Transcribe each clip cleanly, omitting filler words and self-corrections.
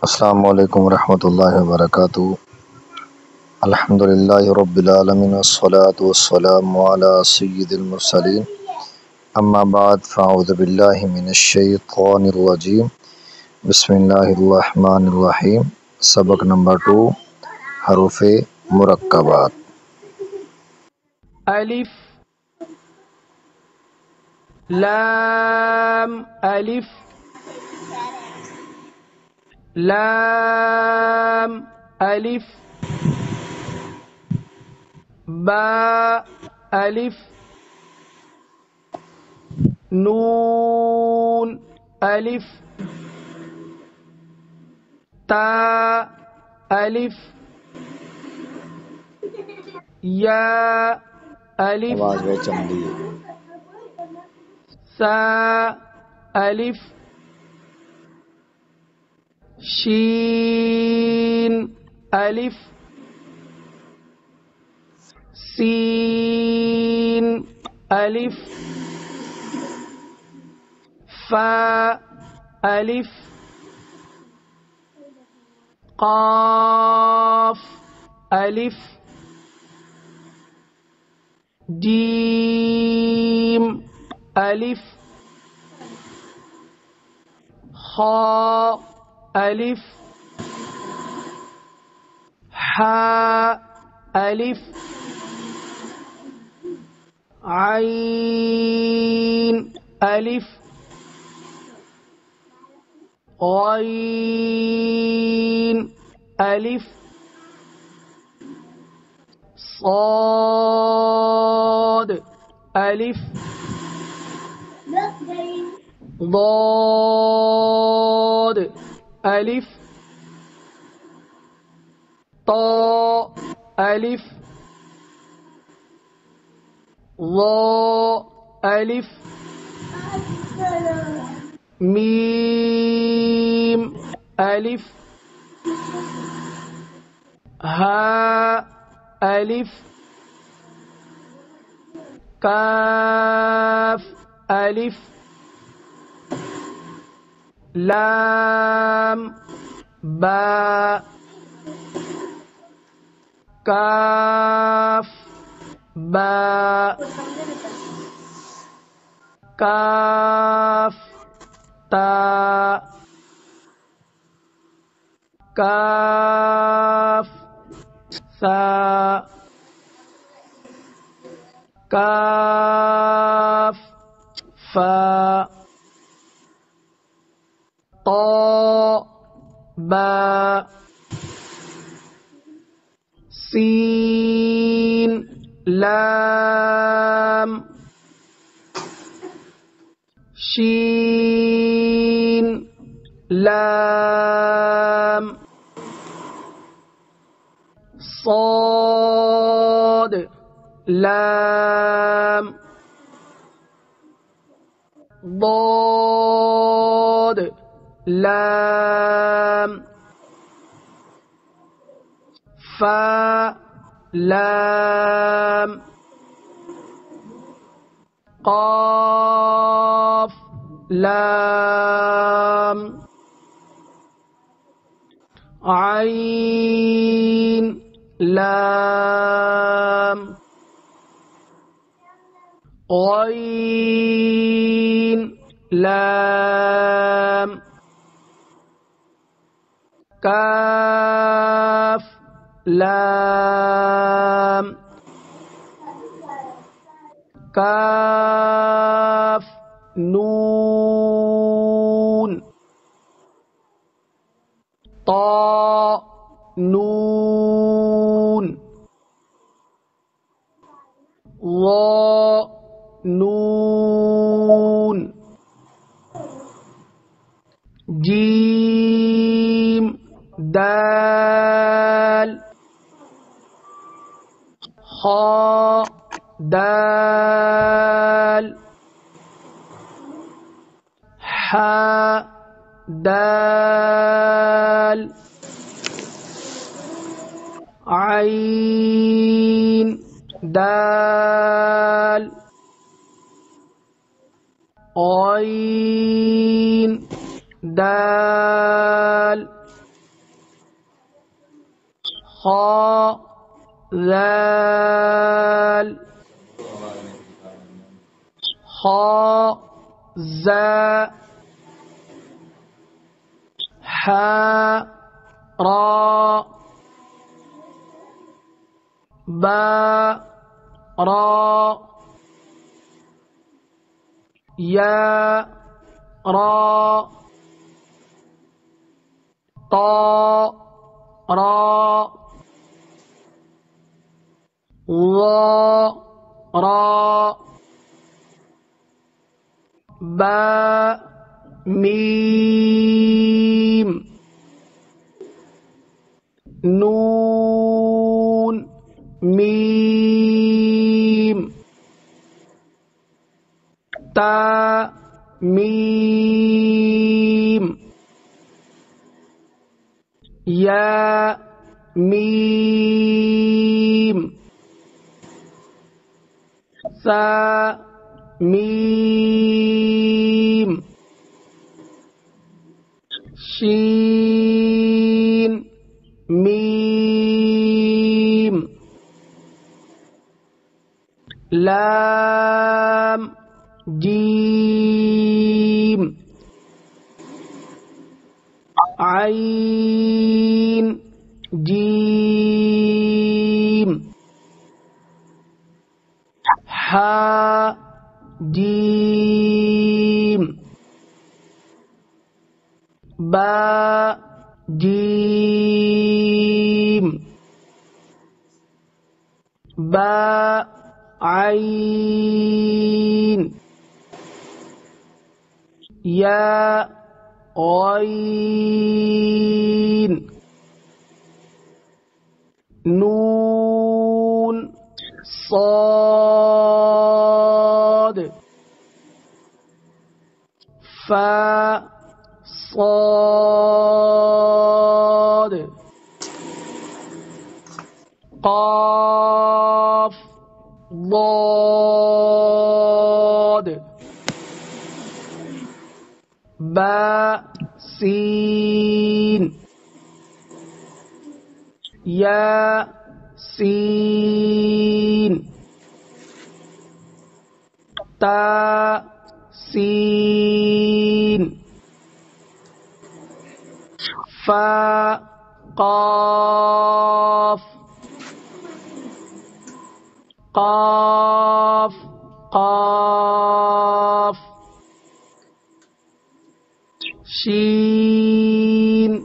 السلام علیکم ورحمۃ اللہ وبرکاتہ۔ الحمد للہ رب العالمین والصلاة والسلام علی سید المرسلین، اما بعد فاعوذ باللہ من الشیطان الرجیم، بسم اللہ الرحمن الرحیم۔ سبق نمبر 2، حروف مرکبات۔ الف لام الف لام الف با الف نون الف تا الف یا الف آواز بہت چمڑی ہے۔ سا الف شین الف سین الف فا الف قاف الف جیم الف خا الف حا الف عین الف غین الف صاد الف ضاد الف طا الف ظا الف میم الف ها الف کاف الف لام با کاف با کاف تا کاف ثا کاف فا طا با سین لام شین لام صاد لام ضاد لام فا لام قاف لام عین لام غین لام کاف لام کاف نون طا نون ظا نون جیم دال خا دال حا دال عین دال غین دال خاء ذال خاء زاء حاء راء باء راء ياء راء طاء راء ظاء راء باء ميم نون ميم تاء ميم ياء ميم ثاء ميم شين ميم لام جيم عين جيم حاء جيم باء جيم باء عين ياء غين نون صاد فاء صاد قاف ضاد باء سين ياء سين تاء سين فاء قاف قاف قاف شين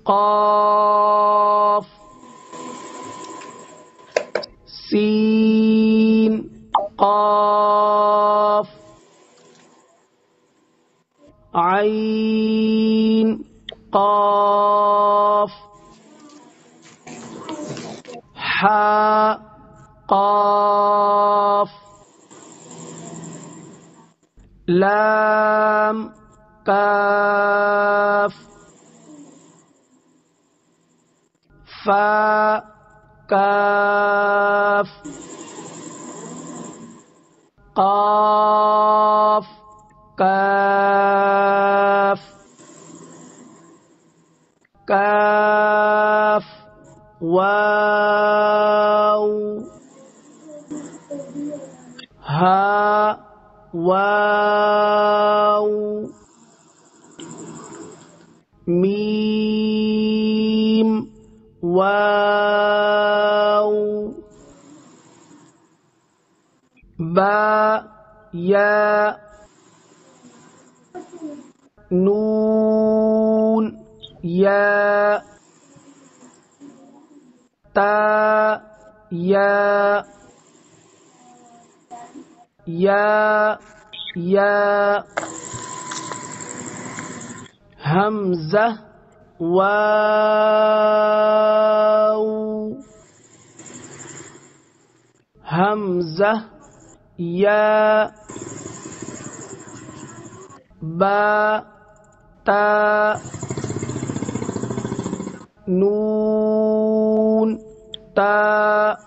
قاف سين قاف عين قاف حاء قاف لام كاف فاء كاف قاف كاف كاف واو ها واو ميم واو باء ياء نون ياء تاء ياء ياء همزة واو همزة ياء باء تاء نون تاء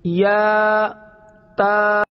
ياء تاء